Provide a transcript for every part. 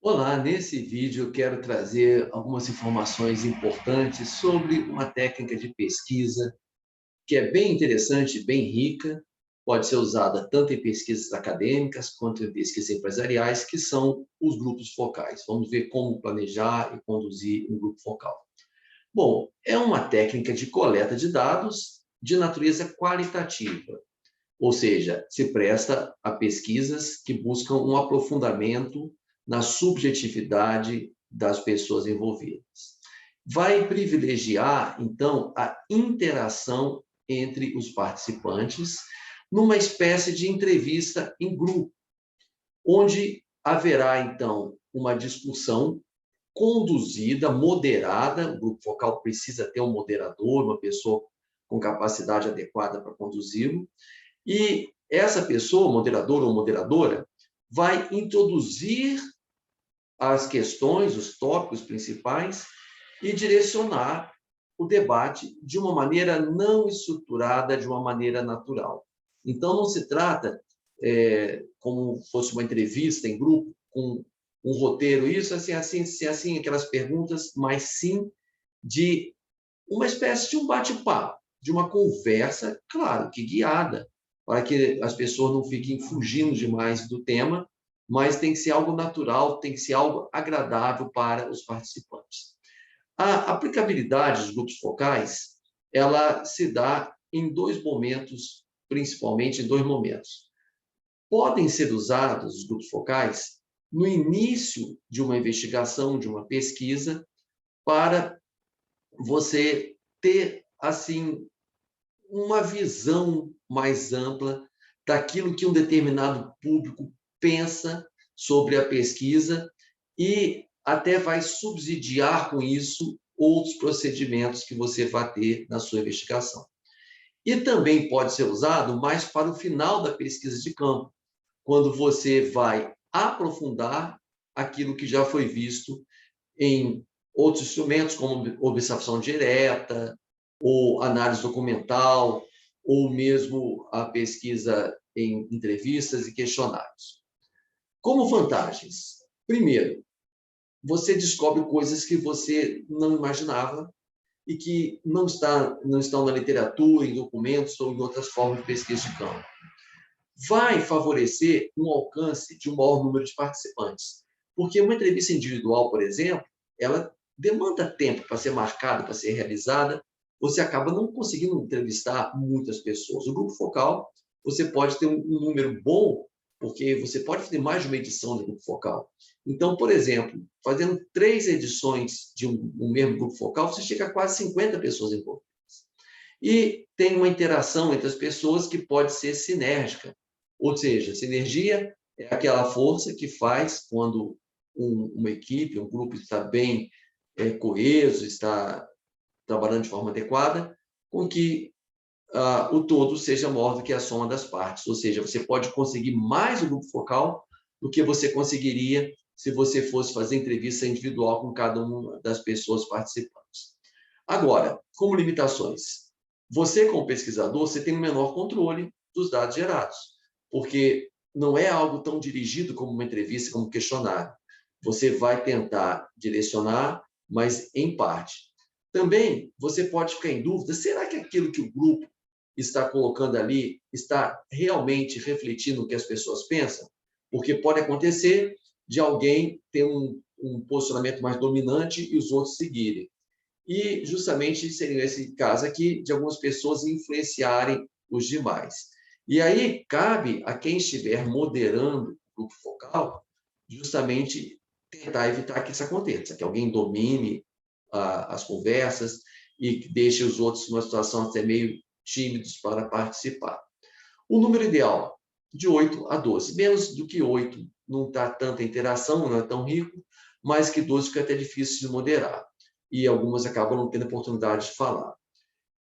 Olá, nesse vídeo eu quero trazer algumas informações importantes sobre uma técnica de pesquisa que é bem interessante, bem rica, pode ser usada tanto em pesquisas acadêmicas quanto em pesquisas empresariais, que são os grupos focais. Vamos ver como planejar e conduzir um grupo focal. Bom, é uma técnica de coleta de dados de natureza qualitativa, ou seja, se presta a pesquisas que buscam um aprofundamento na subjetividade das pessoas envolvidas. Vai privilegiar, então, a interação entre os participantes numa espécie de entrevista em grupo, onde haverá, então, uma discussão conduzida, moderada. O grupo focal precisa ter um moderador, uma pessoa com capacidade adequada para conduzi-lo, e essa pessoa, moderador ou moderadora, vai introduzir as questões, os tópicos principais e direcionar o debate de uma maneira não estruturada, de uma maneira natural. Então, não se trata como fosse uma entrevista em grupo, com um roteiro, isso, assim, assim, assim, assim, aquelas perguntas, mas sim de uma espécie de um bate-papo, de uma conversa, claro, que guiada, para que as pessoas não fiquem fugindo demais do tema, mas tem que ser algo natural, tem que ser algo agradável para os participantes. A aplicabilidade dos grupos focais, ela se dá em dois momentos, principalmente em dois momentos. Podem ser usados os grupos focais no início de uma investigação, de uma pesquisa, para você ter, assim, uma visão mais ampla daquilo que um determinado público pensa sobre a pesquisa e até vai subsidiar com isso outros procedimentos que você vai ter na sua investigação. E também pode ser usado mais para o final da pesquisa de campo, quando você vai aprofundar aquilo que já foi visto em outros instrumentos, como observação direta, ou análise documental, ou mesmo a pesquisa em entrevistas e questionários. Como vantagens? Primeiro, você descobre coisas que você não imaginava e que não estão na literatura, em documentos ou em outras formas de pesquisa de campo. Vai favorecer um alcance de um maior número de participantes. Porque uma entrevista individual, por exemplo, ela demanda tempo para ser marcada, para ser realizada, você acaba não conseguindo entrevistar muitas pessoas. O grupo focal, você pode ter um número bom, porque você pode fazer mais de uma edição do grupo focal. Então, por exemplo, fazendo 3 edições de um mesmo grupo focal, você chega a quase 50 pessoas envolvidas. E tem uma interação entre as pessoas que pode ser sinérgica. Ou seja, sinergia é aquela força que faz quando uma equipe, um grupo está bem coeso, está trabalhando de forma adequada, com que o todo seja maior do que a soma das partes. Ou seja, você pode conseguir mais o grupo focal do que você conseguiria se você fosse fazer entrevista individual com cada uma das pessoas participantes. Agora, como limitações, você como pesquisador, você tem um menor controle dos dados gerados, porque não é algo tão dirigido como uma entrevista, como um questionário. Você vai tentar direcionar, mas em parte. Também você pode ficar em dúvida, será que aquilo que o grupo está colocando ali está realmente refletindo o que as pessoas pensam? Porque pode acontecer de alguém ter um posicionamento mais dominante e os outros seguirem. E justamente seria esse caso aqui de algumas pessoas influenciarem os demais. E aí cabe a quem estiver moderando o grupo focal justamente tentar evitar que isso aconteça, que alguém domine as conversas e que deixe os outros numa situação até meio tímidos para participar. O número ideal, de 8 a 12. Menos do que 8 não está tanta interação, não é tão rico, mais que 12 fica até difícil de moderar. E algumas acabam não tendo oportunidade de falar.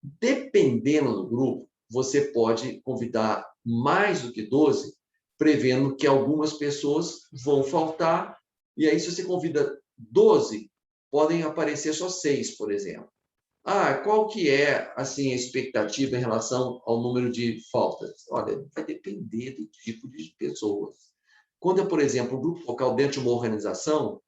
Dependendo do grupo, você pode convidar mais do que 12, prevendo que algumas pessoas vão faltar, e aí se você convida 12, podem aparecer só 6, por exemplo. Qual que é, assim, a expectativa em relação ao número de faltas? Olha, vai depender do tipo de pessoas. Quando é, por exemplo, um grupo focal dentro de uma organização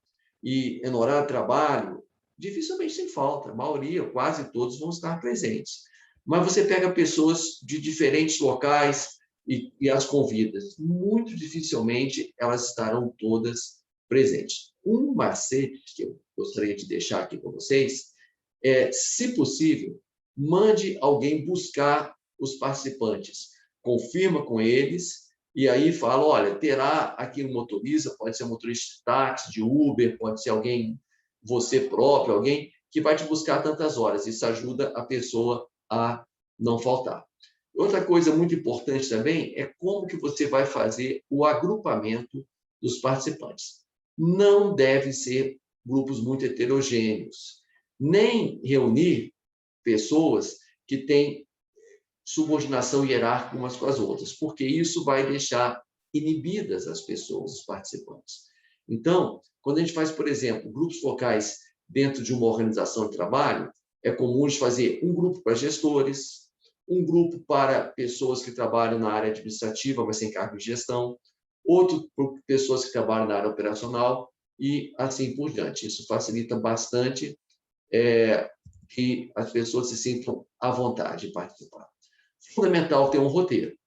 e é no horário de trabalho, dificilmente tem falta, a maioria, quase todos vão estar presentes. Mas você pega pessoas de diferentes locais e as convida, muito dificilmente elas estarão todas presentes. Um macete que eu gostaria de deixar aqui para vocês é, se possível, mande alguém buscar os participantes, confirma com eles e aí fala, olha, terá aqui um motorista, pode ser um motorista de táxi, de Uber, pode ser alguém, você próprio, alguém que vai te buscar tantas horas. Isso ajuda a pessoa a não faltar. Outra coisa muito importante também é como que você vai fazer o agrupamento dos participantes. Não deve ser grupos muito heterogêneos, nem reunir pessoas que têm subordinação hierárquica umas com as outras, porque isso vai deixar inibidas as pessoas, os participantes. Então, quando a gente faz, por exemplo, grupos focais dentro de uma organização de trabalho, é comum de fazer um grupo para gestores, um grupo para pessoas que trabalham na área administrativa, mas sem cargo de gestão, outro para pessoas que trabalham na área operacional e assim por diante. Isso facilita bastante que as pessoas se sintam à vontade de participar. Fundamental ter um roteiro.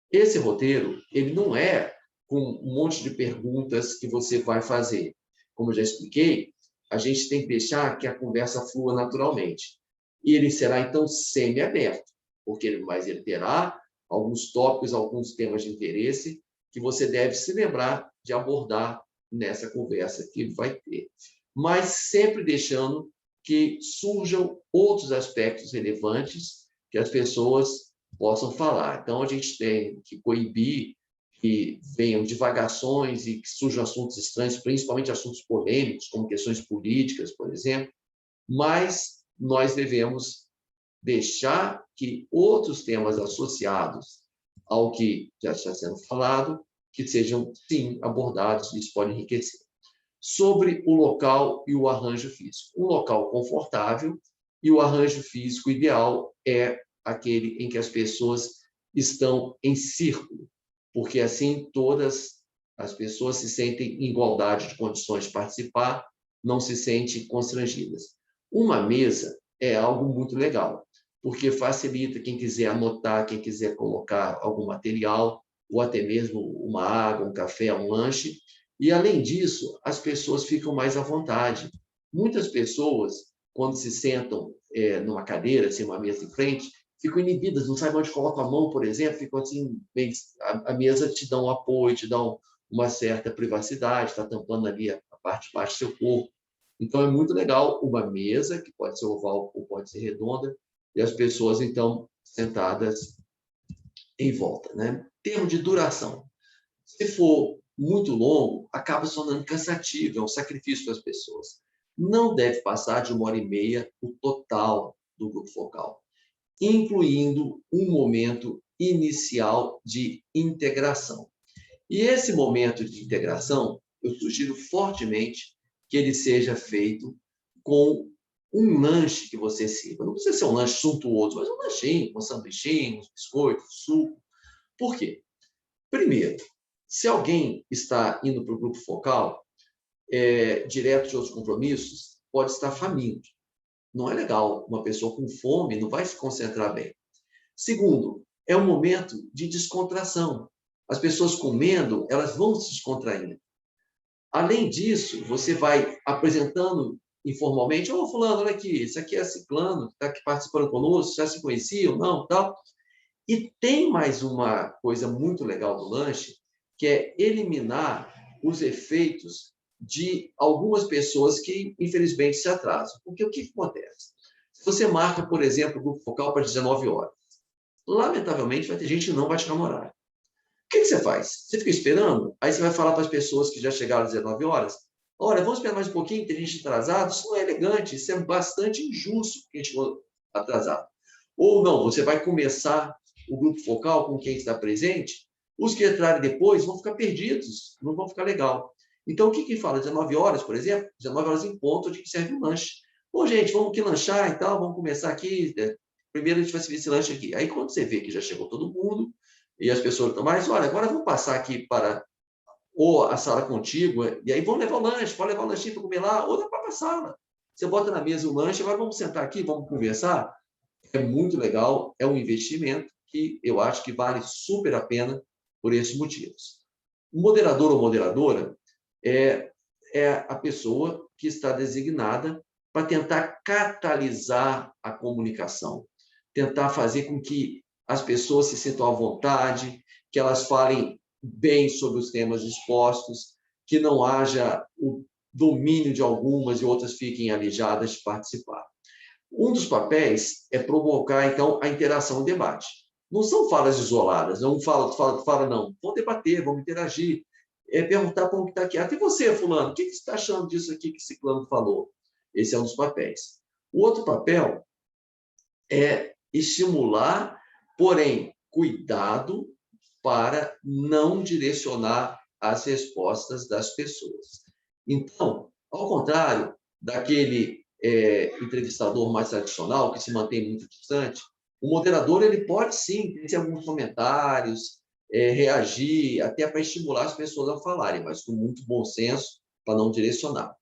Esse roteiro, ele não é com um monte de perguntas que você vai fazer. Como eu já expliquei, a gente tem que deixar que a conversa flua naturalmente. E ele será, então, semi-aberto, mas ele terá alguns tópicos, alguns temas de interesse que você deve se lembrar de abordar nessa conversa que vai ter. Mas sempre deixando que surjam outros aspectos relevantes que as pessoas possam falar. Então, a gente tem que coibir que venham divagações e que surjam assuntos estranhos, principalmente assuntos polêmicos, como questões políticas, por exemplo, mas nós devemos deixar que outros temas associados ao que já está sendo falado, que sejam, sim, abordados, e isso pode enriquecer. Sobre o local e o arranjo físico. Um local confortável e o arranjo físico ideal é aquele em que as pessoas estão em círculo, porque assim todas as pessoas se sentem em igualdade de condições de participar, não se sentem constrangidas. Uma mesa é algo muito legal, porque facilita quem quiser anotar, quem quiser colocar algum material, ou até mesmo uma água, um café, um lanche. E, além disso, as pessoas ficam mais à vontade. Muitas pessoas, quando se sentam numa cadeira, assim, uma mesa em frente, ficam inibidas, não sabem onde colocam a mão, por exemplo, ficam assim, a mesa te dá um apoio, te dá uma certa privacidade, está tampando ali a parte de baixo do seu corpo. Então, é muito legal uma mesa, que pode ser oval ou pode ser redonda, e as pessoas, então, sentadas em volta. Né? Termo de duração. Se for muito longo, acaba se tornando cansativo, é um sacrifício para as pessoas. Não deve passar de 1h30 o total do grupo focal, incluindo um momento inicial de integração. E esse momento de integração, eu sugiro fortemente que ele seja feito com um lanche que você sirva. Não precisa ser um lanche suntuoso, mas um lanchinho, com sanduichinhos, biscoitos, suco. Por quê? Primeiro, se alguém está indo para o grupo focal, direto de outros compromissos, pode estar faminto. Não é legal. Uma pessoa com fome não vai se concentrar bem. Segundo, é um momento de descontração. As pessoas comendo, elas vão se descontraindo. Além disso, você vai apresentando informalmente, ô, fulano, olha aqui, esse aqui é ciclano, está aqui participando conosco, já se conheciam, não, tal. E tem mais uma coisa muito legal do lanche, que é eliminar os efeitos de algumas pessoas que, infelizmente, se atrasam. Porque o que acontece? Se você marca, por exemplo, o grupo focal para 19 horas, lamentavelmente vai ter gente que não vai chegar no horário. O que você faz? Você fica esperando? Aí você vai falar para as pessoas que já chegaram às 19 horas, olha, vamos esperar mais um pouquinho, tem gente atrasada. Isso não é elegante, isso é bastante injusto porque a gente chegou atrasado. Ou não, você vai começar o grupo focal com quem está presente, os que entrarem depois vão ficar perdidos, não vão ficar legal. Então, o que fala? 19 horas, por exemplo, 19 horas em ponto, a gente serve um lanche. Bom, gente, vamos aqui lanchar e tal, vamos começar aqui. Primeiro a gente vai servir esse lanche aqui. Aí, quando você vê que já chegou todo mundo, e as pessoas estão mais, olha, agora vamos passar aqui para ou a sala contígua, e aí vão levar o lanche, pode levar o lanchinho para comer lá, ou na própria sala. Você bota na mesa o lanche, agora vamos sentar aqui, vamos conversar. É muito legal, é um investimento que eu acho que vale super a pena por esses motivos. O moderador ou moderadora é a pessoa que está designada para tentar catalisar a comunicação, tentar fazer com que as pessoas se sintam à vontade, que elas falem bem sobre os temas expostos, que não haja o domínio de algumas e outras fiquem alijadas de participar. Um dos papéis é provocar, então, a interação, o debate. Não são falas isoladas, não fala, não. Vamos debater, vamos interagir, perguntar para o que está aqui. Até você, fulano, o que você está achando disso aqui que esse fulano falou? Esse é um dos papéis. O outro papel é estimular, porém, cuidado para não direcionar as respostas das pessoas. Então, ao contrário daquele entrevistador mais tradicional, que se mantém muito distante, o moderador ele pode, sim, ter alguns comentários, reagir, até para estimular as pessoas a falarem, mas com muito bom senso, para não direcionar.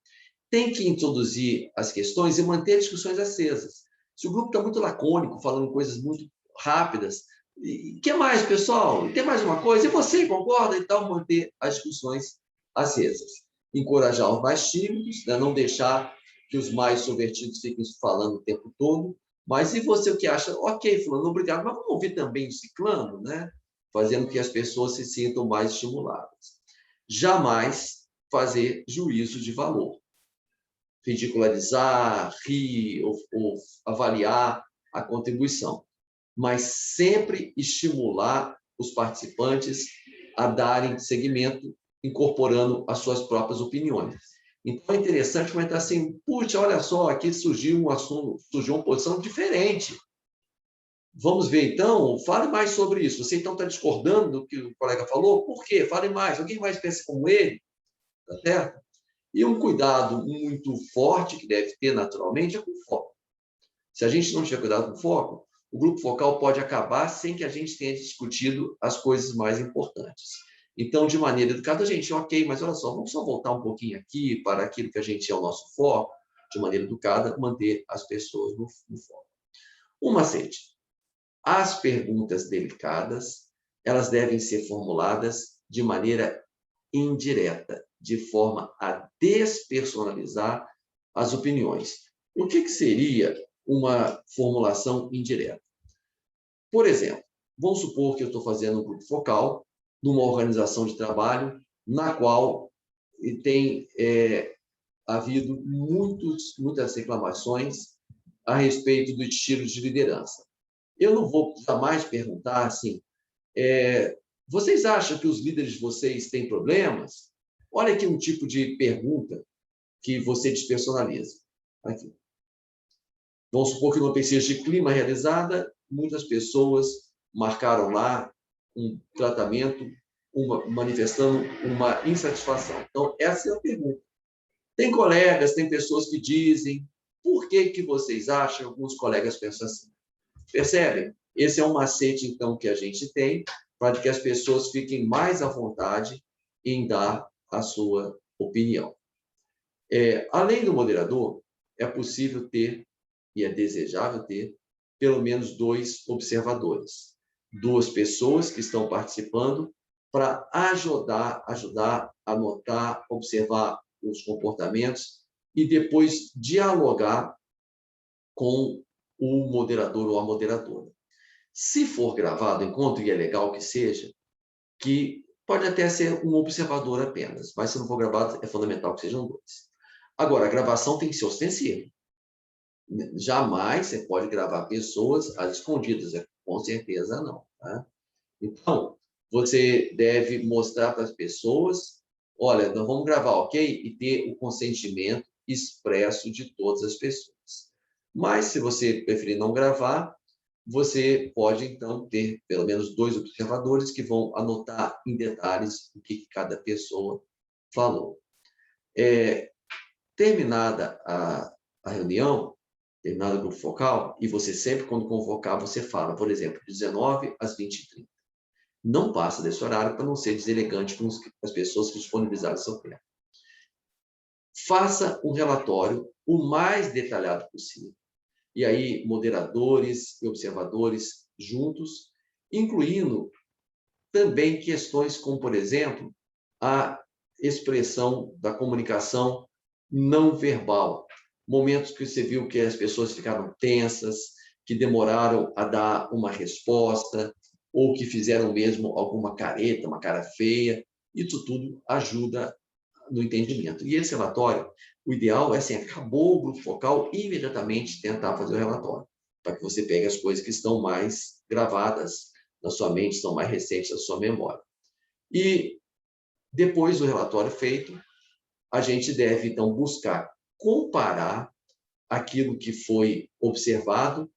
Tem que introduzir as questões e manter discussões acesas. Se o grupo está muito lacônico, falando coisas muito rápidas, e que mais, pessoal? E tem mais uma coisa? E você concorda? Então, manter as discussões acesas. Encorajar os mais tímidos, né? Não deixar que os mais subvertidos fiquem falando o tempo todo. Mas e você, o que acha? Ok, fulano, obrigado, mas vamos ouvir também o ciclano, né? Fazendo que as pessoas se sintam mais estimuladas. Jamais fazer juízo de valor. Ridicularizar, rir ou avaliar a contribuição, mas sempre estimular os participantes a darem seguimento, incorporando as suas próprias opiniões. Então, é interessante comentar assim, puxa, olha só, aqui surgiu um assunto, surgiu uma posição diferente. Vamos ver, então, fale mais sobre isso. Você, então, está discordando do que o colega falou? Por quê? Fale mais. Alguém mais pensa como ele? Tá certo? E um cuidado muito forte que deve ter naturalmente é com foco. Se a gente não tiver cuidado com foco, o grupo focal pode acabar sem que a gente tenha discutido as coisas mais importantes. Então, de maneira educada, gente, ok, mas olha só, vamos só voltar um pouquinho aqui para aquilo que a gente é o nosso foco, de maneira educada, manter as pessoas no foco. Um macete. As perguntas delicadas, elas devem ser formuladas de maneira indireta, de forma a despersonalizar as opiniões. O que seria uma formulação indireta? Por exemplo, vamos supor que eu estou fazendo um grupo focal numa organização de trabalho na qual tem havido muitas reclamações a respeito do estilo de liderança. Eu não vou jamais perguntar assim, vocês acham que os líderes de vocês têm problemas? Olha aqui um tipo de pergunta que você despersonaliza. Aqui. Vamos supor que numa pesquisa de clima realizada, muitas pessoas marcaram lá um tratamento, manifestando uma insatisfação. Então, essa é a pergunta. Tem colegas, tem pessoas que dizem, por que vocês acham? Alguns colegas pensam assim. Percebem? Esse é um macete, então, que a gente tem para que as pessoas fiquem mais à vontade em dar a sua opinião. Além do moderador, é possível ter, e é desejável ter, pelo menos 2 observadores. 2 pessoas que estão participando para ajudar a notar, observar os comportamentos e depois dialogar com o moderador ou a moderadora. Se for gravado o encontro, e é legal que seja, que pode até ser um observador apenas, mas se não for gravado, é fundamental que sejam 2. Agora, a gravação tem que ser ostensiva. Jamais você pode gravar pessoas às escondidas, com certeza não. Tá? Então, você deve mostrar para as pessoas, olha, nós vamos gravar, ok? E ter o consentimento expresso de todas as pessoas. Mas, se você preferir não gravar, você pode, então, ter pelo menos 2 observadores que vão anotar em detalhes o que cada pessoa falou. Terminada a reunião, terminado o grupo focal, e você sempre, quando convocar, você fala, por exemplo, de 19 às 20h30. Não passa desse horário para não ser deselegante com as pessoas que disponibilizaram seu tempo. Faça um relatório o mais detalhado possível. E aí, moderadores e observadores juntos, incluindo também questões como, por exemplo, a expressão da comunicação não verbal. Momentos que você viu que as pessoas ficaram tensas, que demoraram a dar uma resposta, ou que fizeram mesmo alguma careta, uma cara feia. Isso tudo ajuda no entendimento. E esse relatório, o ideal é assim, acabou o grupo focal, imediatamente tentar fazer o relatório, para que você pegue as coisas que estão mais gravadas na sua mente, estão mais recentes na sua memória. E depois do relatório feito, a gente deve, então, buscar comparar aquilo que foi observado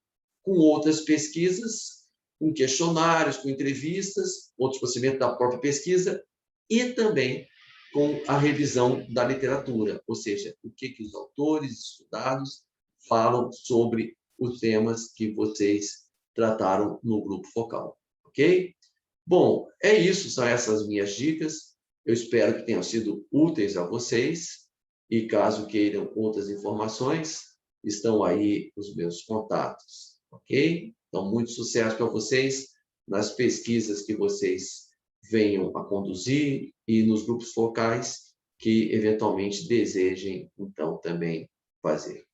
com outras pesquisas, com questionários, com entrevistas, outros procedimentos da própria pesquisa, e também com a revisão da literatura, ou seja, o que os autores estudados falam sobre os temas que vocês trataram no grupo focal, ok? Bom, é isso, são essas minhas dicas. Eu espero que tenham sido úteis a vocês. E caso queiram outras informações, estão aí os meus contatos, ok? Então, muito sucesso para vocês nas pesquisas que vocês venham a conduzir e nos grupos focais que eventualmente desejem, então, também fazer.